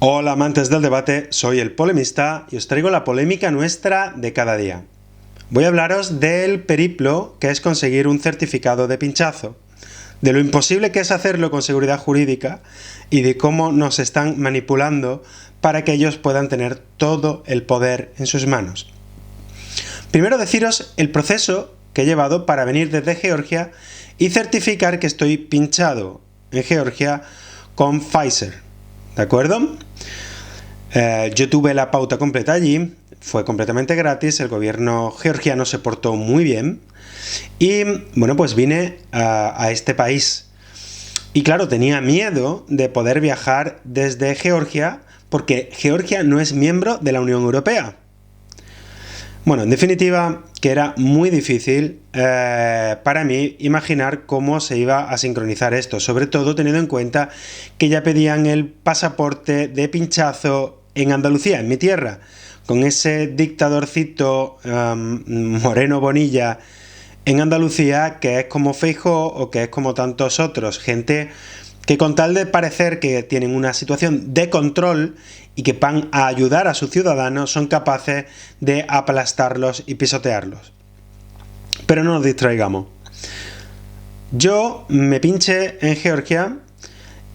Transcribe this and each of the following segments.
Hola amantes del debate, soy el polemista y os traigo la polémica nuestra de cada día. Voy a hablaros del periplo que es conseguir un certificado de pinchazo, de lo imposible que es hacerlo con seguridad jurídica y de cómo nos están manipulando para que ellos puedan tener todo el poder en sus manos. Primero deciros el proceso que he llevado para venir desde Georgia y certificar que estoy pinchado en Georgia con Pfizer, ¿de acuerdo? Yo tuve la pauta completa allí, fue completamente gratis, el gobierno georgiano se portó muy bien y bueno, pues vine a este país. Y claro, tenía miedo de poder viajar desde Georgia porque Georgia no es miembro de la Unión Europea. Bueno, en definitiva, que era muy difícil para mí imaginar cómo se iba a sincronizar esto, sobre todo teniendo en cuenta que ya pedían el pasaporte de pinchazo en Andalucía, en mi tierra, con ese dictadorcito Moreno Bonilla en Andalucía, que es como Feijóo o que es como tantos otros, gente que con tal de parecer que tienen una situación de control y que van a ayudar a sus ciudadanos, son capaces de aplastarlos y pisotearlos. Pero no nos distraigamos. Yo me pinché en Georgia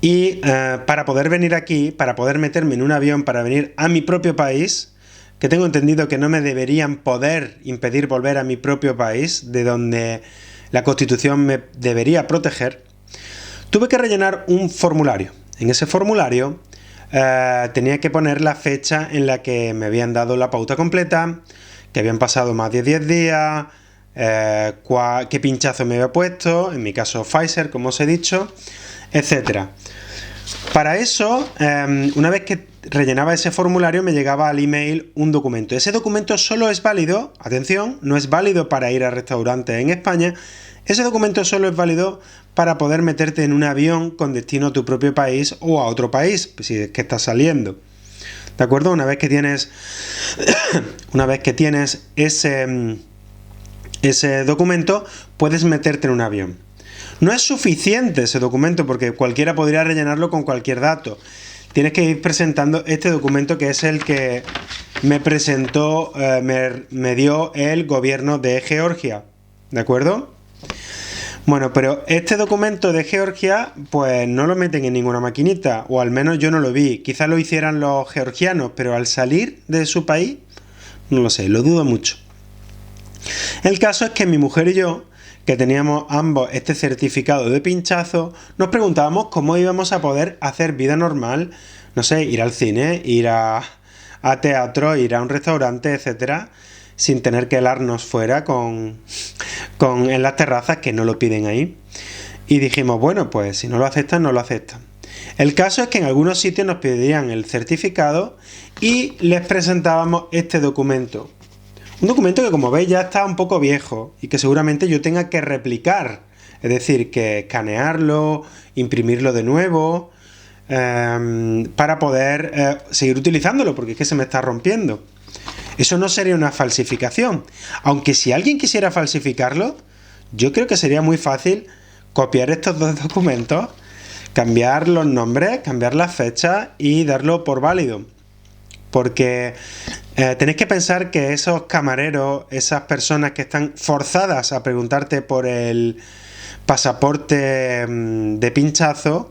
y para poder venir aquí, para poder meterme en un avión para venir a mi propio país, que tengo entendido que no me deberían poder impedir volver a mi propio país, de donde la Constitución me debería proteger, tuve que rellenar un formulario. En ese formulario tenía que poner la fecha en la que me habían dado la pauta completa, que habían pasado más de 10 días, qué pinchazo me había puesto, en mi caso Pfizer, como os he dicho, etc. Para eso, una vez que rellenaba ese formulario, me llegaba al email un documento. Ese documento solo es válido, atención, no es válido para ir a restaurantes en España, ese documento solo es válido para poder meterte en un avión con destino a tu propio país o a otro país, si es que estás saliendo. ¿De acuerdo? Una vez que tienes ese documento, puedes meterte en un avión. No es suficiente ese documento porque cualquiera podría rellenarlo con cualquier dato. Tienes que ir presentando este documento, que es el que me presentó, me dio el gobierno de Georgia. ¿De acuerdo? Bueno, pero este documento de Georgia, pues no lo meten en ninguna maquinita, o al menos yo no lo vi. Quizás lo hicieran los georgianos, pero al salir de su país, no lo sé, lo dudo mucho. El caso es que mi mujer y yo, que teníamos ambos este certificado de pinchazo, nos preguntábamos cómo íbamos a poder hacer vida normal, no sé, ir al cine, ir a teatro, ir a un restaurante, etcétera, sin tener que helarnos fuera en las terrazas, que no lo piden ahí. Y dijimos, bueno, pues si no lo aceptan, no lo aceptan. El caso es que en algunos sitios nos pedían el certificado y les presentábamos este documento. Un documento que, como veis, ya está un poco viejo y que seguramente yo tenga que replicar. Es decir, que escanearlo, imprimirlo de nuevo, para poder seguir utilizándolo, porque es que se me está rompiendo. Eso no sería una falsificación. Aunque si alguien quisiera falsificarlo, yo creo que sería muy fácil copiar estos dos documentos, cambiar los nombres, cambiar las fechas y darlo por válido. Porque tenéis que pensar que esos camareros, esas personas que están forzadas a preguntarte por el pasaporte de pinchazo,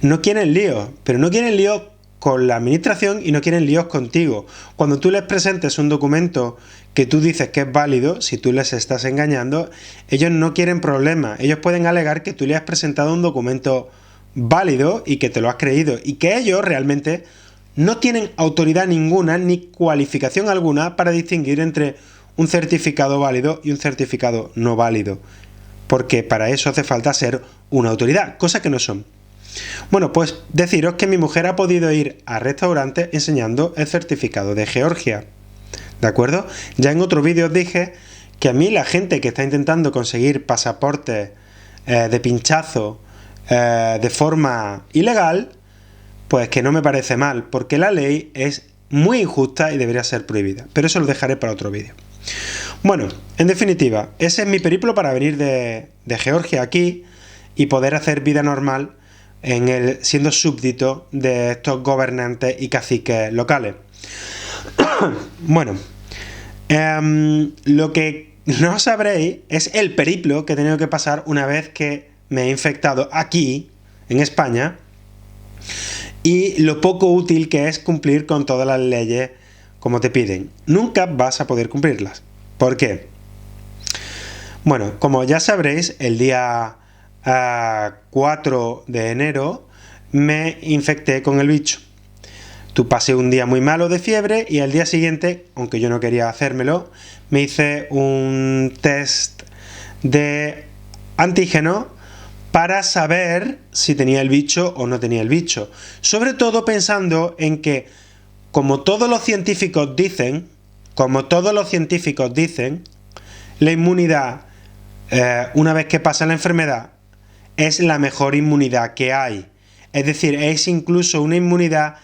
no quieren líos, pero no quieren líos con la administración y no quieren líos contigo. Cuando tú les presentes un documento que tú dices que es válido, si tú les estás engañando, ellos no quieren problemas. Ellos pueden alegar que tú le has presentado un documento válido y que te lo has creído, y que ellos realmente no tienen autoridad ninguna ni cualificación alguna para distinguir entre un certificado válido y un certificado no válido, porque para eso hace falta ser una autoridad, cosa que no son. Bueno, pues deciros que mi mujer ha podido ir a restaurantes enseñando el certificado de Georgia, ¿de acuerdo? Ya en otro vídeo os dije que a mí la gente que está intentando conseguir pasaportes de pinchazo de forma ilegal, pues que no me parece mal, porque la ley es muy injusta y debería ser prohibida. Pero eso lo dejaré para otro vídeo. Bueno, en definitiva, ese es mi periplo para venir de Georgia aquí y poder hacer vida normal siendo súbdito de estos gobernantes y caciques locales. Bueno, lo que no sabréis es el periplo que he tenido que pasar una vez que me he infectado aquí, en España, y lo poco útil que es cumplir con todas las leyes como te piden. Nunca vas a poder cumplirlas. ¿Por qué? Bueno, como ya sabréis, el día 4 de enero me infecté con el bicho. Pasé un día muy malo de fiebre y al día siguiente, aunque yo no quería hacérmelo, me hice un test de antígeno para saber si tenía el bicho o no tenía el bicho. Sobre todo pensando en que, como todos los científicos dicen, la inmunidad, una vez que pasa la enfermedad, es la mejor inmunidad que hay. Es decir, es incluso una inmunidad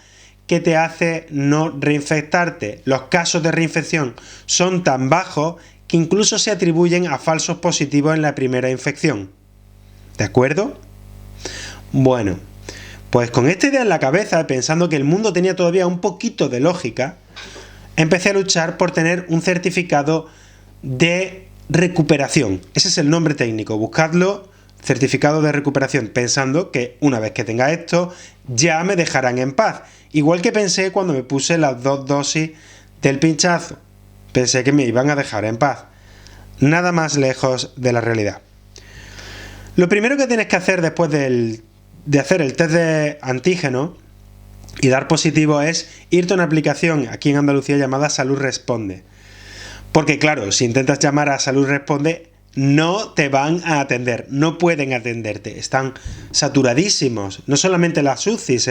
que te hace no reinfectarte. Los casos de reinfección son tan bajos que incluso se atribuyen a falsos positivos en la primera infección. ¿De acuerdo? Bueno, pues con esta idea en la cabeza, pensando que el mundo tenía todavía un poquito de lógica, empecé a luchar por tener un certificado de recuperación. Ese es el nombre técnico, buscadlo, certificado de recuperación, pensando que una vez que tenga esto, ya me dejarán en paz. Igual que pensé cuando me puse las 2 dosis del pinchazo. Pensé que me iban a dejar en paz. Nada más lejos de la realidad. Lo primero que tienes que hacer después de hacer el test de antígeno y dar positivo es irte a una aplicación aquí en Andalucía llamada Salud Responde. Porque claro, si intentas llamar a Salud Responde, no te van a atender, no pueden atenderte, están saturadísimos. No solamente las UCIs,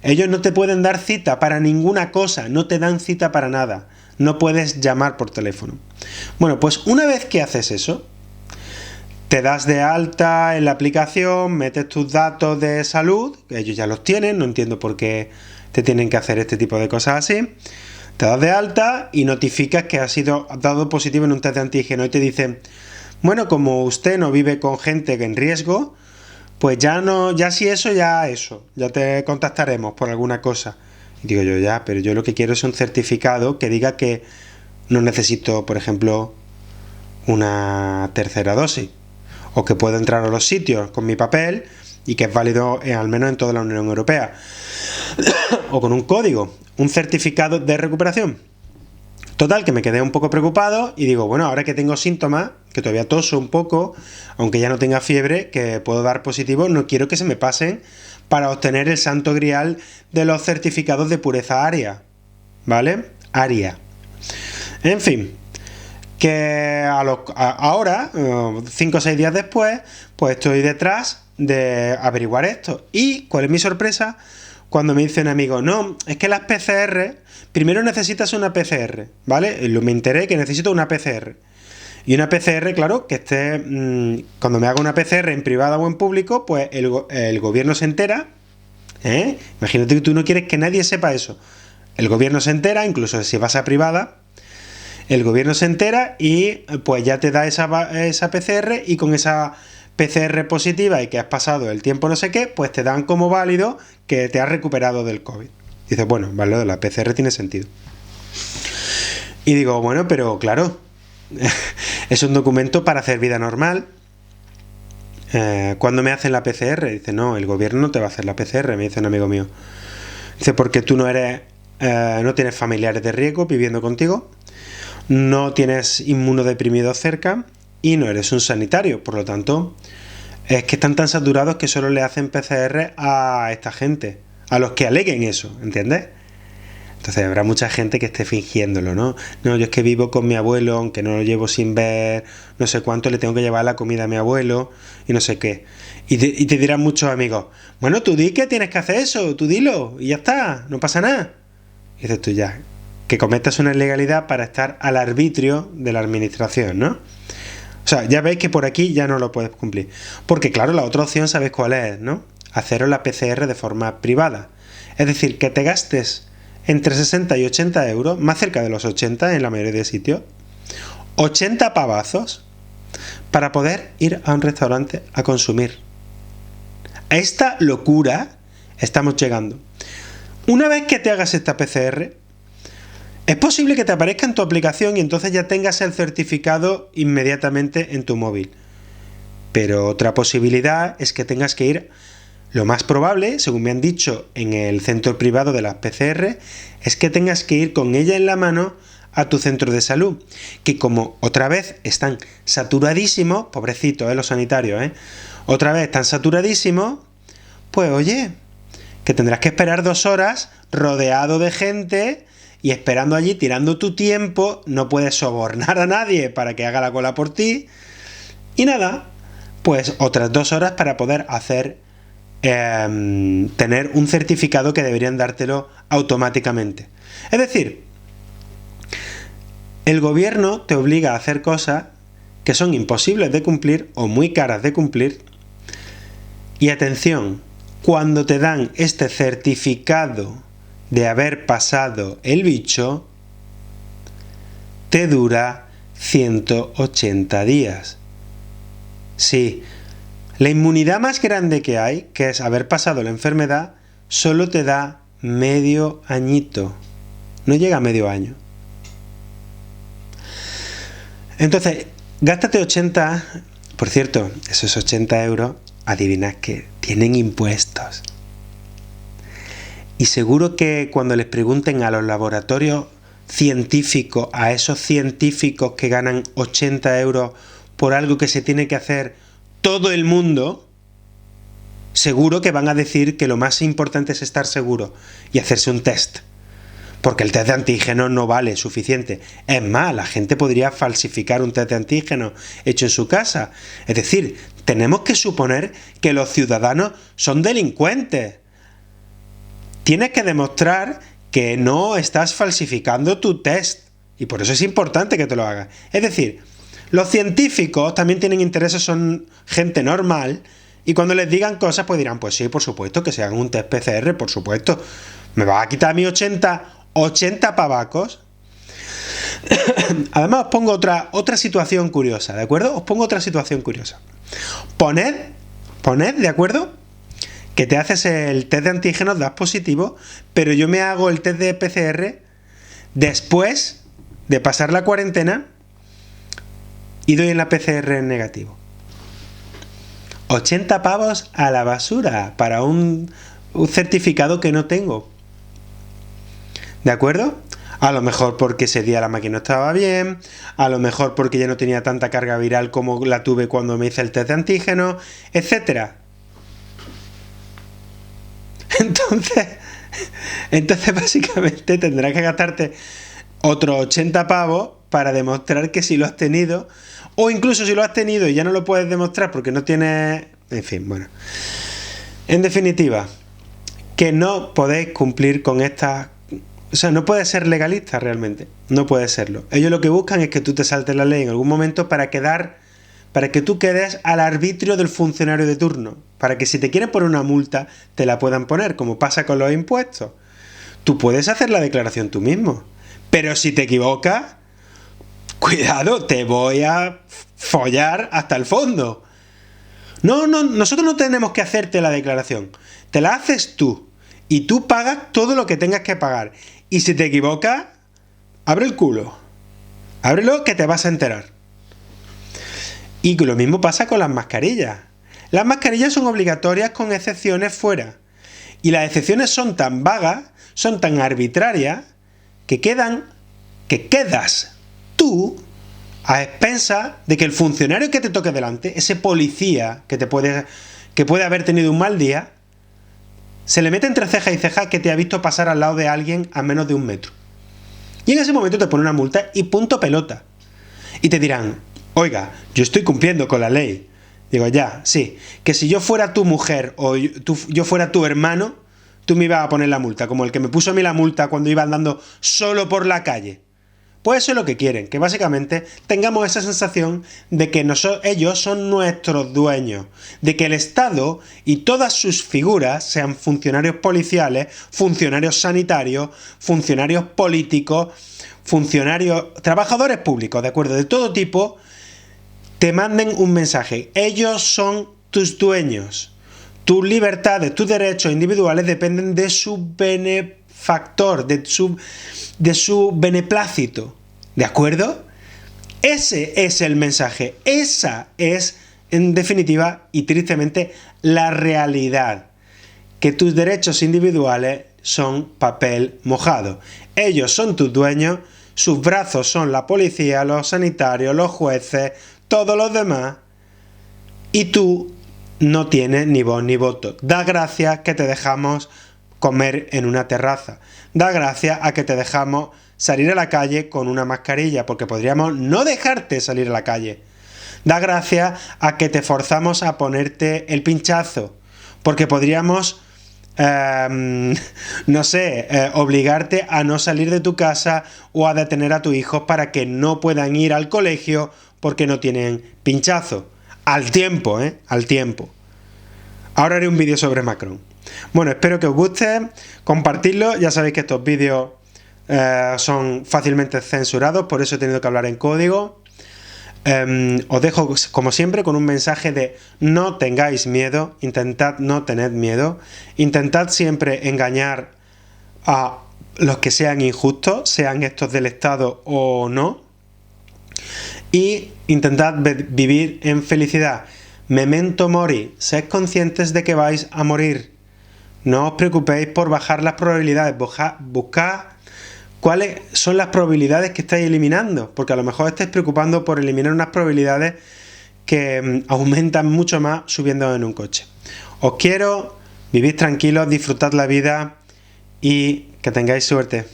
ellos no te pueden dar cita para ninguna cosa, no te dan cita para nada, no puedes llamar por teléfono. Bueno, pues una vez que haces eso, te das de alta en la aplicación, metes tus datos de salud, que ellos ya los tienen, no entiendo por qué te tienen que hacer este tipo de cosas así. Te das de alta y notificas que has dado positivo en un test de antígeno y te dicen, bueno, como usted no vive con gente en riesgo, pues ya te contactaremos por alguna cosa. Y digo yo, ya, pero yo lo que quiero es un certificado que diga que no necesito, por ejemplo, una tercera dosis, o que puedo entrar a los sitios con mi papel y que es válido al menos en toda la Unión Europea, o con un código, un certificado de recuperación. Total, que me quedé un poco preocupado y digo, bueno, ahora que tengo síntomas, que todavía toso un poco, aunque ya no tenga fiebre, que puedo dar positivo, no quiero que se me pasen para obtener el santo grial de los certificados de pureza ARIA, ¿vale? ARIA. En fin, que ahora, 5 o 6 días después, pues estoy detrás de averiguar esto. ¿Y cuál es mi sorpresa? Cuando me dice un amigo, no, es que las PCR, primero necesitas una PCR, ¿vale? Me enteré que necesito una PCR. Y una PCR, claro, que esté, cuando me haga una PCR en privada o en público, pues el gobierno se entera, ¿eh? Imagínate que tú no quieres que nadie sepa eso. El gobierno se entera, incluso si vas a privada, el gobierno se entera y pues ya te da esa PCR, y con esa PCR positiva y que has pasado el tiempo no sé qué, pues te dan como válido que te has recuperado del COVID. Dices, bueno, vale, lo de la PCR tiene sentido. Y digo, bueno, pero claro, es un documento para hacer vida normal. ¿Cuándo me hacen la PCR? Dice, no, el gobierno no te va a hacer la PCR, me dice un amigo mío. Dice, porque tú no tienes familiares de riesgo viviendo contigo, no tienes inmunodeprimidos cerca y no eres un sanitario. Por lo tanto, es que están tan saturados que solo le hacen PCR a esta gente, a los que aleguen eso, ¿entiendes? Entonces habrá mucha gente que esté fingiéndolo, ¿no? No, yo es que vivo con mi abuelo, aunque no lo llevo sin ver, no sé cuánto, le tengo que llevar la comida a mi abuelo y no sé qué. Y te dirán muchos amigos, bueno, tú di que tienes que hacer eso, tú dilo y ya está, no pasa nada. Y dices tú, ya, que cometas una ilegalidad para estar al arbitrio de la administración, ¿no? O sea, ya veis que por aquí ya no lo puedes cumplir. Porque claro, la otra opción, ¿sabéis cuál es, no? Haceros la PCR de forma privada. Es decir, que te gastes entre 60 y 80 euros, más cerca de los 80 en la mayoría de sitios, 80 pavazos para poder ir a un restaurante a consumir. A esta locura estamos llegando. Una vez que te hagas esta PCR, es posible que te aparezca en tu aplicación y entonces ya tengas el certificado inmediatamente en tu móvil. Pero otra posibilidad es que tengas que ir, lo más probable, según me han dicho en el centro privado de las PCR, es que tengas que ir con ella en la mano a tu centro de salud, que como otra vez están saturadísimos, pobrecitos los sanitarios, otra vez están saturadísimos, pues oye, que tendrás que esperar 2 horas rodeado de gente y esperando allí, tirando tu tiempo, no puedes sobornar a nadie para que haga la cola por ti, y nada, pues otras 2 horas para poder hacer, tener un certificado que deberían dártelo automáticamente. Es decir, el gobierno te obliga a hacer cosas que son imposibles de cumplir o muy caras de cumplir. Y atención, cuando te dan este certificado de haber pasado el bicho, te dura 180 días. Sí, la inmunidad más grande que hay, que es haber pasado la enfermedad, solo te da medio añito. No llega a medio año. Entonces, gástate 80, por cierto, esos 80 euros, adivinad que tienen impuestos. Y seguro que cuando les pregunten a los laboratorios científicos, a esos científicos que ganan 80 euros por algo que se tiene que hacer todo el mundo, seguro que van a decir que lo más importante es estar seguro y hacerse un test. Porque el test de antígenos no vale suficiente. Es más, la gente podría falsificar un test de antígenos hecho en su casa. Es decir, tenemos que suponer que los ciudadanos son delincuentes. Tienes que demostrar que no estás falsificando tu test. Y por eso es importante que te lo hagas. Es decir, los científicos también tienen intereses, son gente normal. Y cuando les digan cosas, pues dirán, pues sí, por supuesto, que se hagan un test PCR, por supuesto. ¿Me vas a quitar a mí 80 pavacos? Además os pongo otra situación curiosa, ¿de acuerdo? Os pongo otra situación curiosa. Poned, ¿de acuerdo? Que te haces el test de antígenos, das positivo, pero yo me hago el test de PCR después de pasar la cuarentena y doy en la PCR en negativo. 80 pavos a la basura para un certificado que no tengo. ¿De acuerdo? A lo mejor porque ese día la máquina no estaba bien, a lo mejor porque ya no tenía tanta carga viral como la tuve cuando me hice el test de antígeno, etcétera. Entonces básicamente tendrás que gastarte otros 80 pavos para demostrar que sí lo has tenido, o incluso si lo has tenido y ya no lo puedes demostrar porque no tienes... En fin, bueno. En definitiva, que no podéis cumplir con estas... O sea, no puedes ser legalista realmente, no puedes serlo. Ellos lo que buscan es que tú te saltes la ley en algún momento para que tú quedes al arbitrio del funcionario de turno, para que si te quieren poner una multa, te la puedan poner, como pasa con los impuestos. Tú puedes hacer la declaración tú mismo, pero si te equivocas, cuidado, te voy a follar hasta el fondo. No, nosotros no tenemos que hacerte la declaración, te la haces tú, y tú pagas todo lo que tengas que pagar. Y si te equivocas, abre el culo. Ábrelo que te vas a enterar. Y lo mismo pasa con las mascarillas. Las mascarillas son obligatorias con excepciones fuera. Y las excepciones son tan vagas, son tan arbitrarias, que quedas tú a expensas de que el funcionario que te toque delante, ese policía que puede haber tenido un mal día, se le mete entre ceja y ceja que te ha visto pasar al lado de alguien a menos de 1 metro. Y en ese momento te pone una multa y punto pelota. Y te dirán, oiga, yo estoy cumpliendo con la ley. Digo, ya, sí, que si yo fuera tu mujer o yo fuera tu hermano, tú me ibas a poner la multa, como el que me puso a mí la multa cuando iba andando solo por la calle. Pues eso es lo que quieren, que básicamente tengamos esa sensación de que ellos son nuestros dueños, de que el Estado y todas sus figuras, sean funcionarios policiales, funcionarios sanitarios, funcionarios políticos, trabajadores públicos, de acuerdo, de todo tipo, te manden un mensaje. Ellos son tus dueños. tus libertades, tus derechos individuales dependen de su benefactor, de su beneplácito. ¿De acuerdo? Ese es el mensaje. Esa es, en definitiva y tristemente, la realidad. Que tus derechos individuales son papel mojado. Ellos son tus dueños, sus brazos son la policía, los sanitarios, los jueces, todos los demás, y tú no tienes ni voz ni voto. Da gracias que te dejamos comer en una terraza. Da gracias a que te dejamos salir a la calle con una mascarilla, porque podríamos no dejarte salir a la calle. Da gracias a que te forzamos a ponerte el pinchazo, porque podríamos obligarte a no salir de tu casa o a detener a tus hijos para que no puedan ir al colegio porque no tienen pinchazo. Al tiempo, al tiempo. Ahora haré un vídeo sobre Macron. Bueno, espero que os guste, compartidlo. Ya sabéis que estos vídeos son fácilmente censurados, por eso he tenido que hablar en código. Os dejo, como siempre, con un mensaje de no tengáis miedo, intentad no tener miedo, intentad siempre engañar a los que sean injustos, sean estos del Estado o no, y intentad vivir en felicidad. Memento mori, sed conscientes de que vais a morir. No os preocupéis por bajar las probabilidades, buscad cuáles son las probabilidades que estáis eliminando, porque a lo mejor estáis preocupando por eliminar unas probabilidades que aumentan mucho más subiendo en un coche. Os quiero, vivid tranquilos, disfrutad la vida y que tengáis suerte.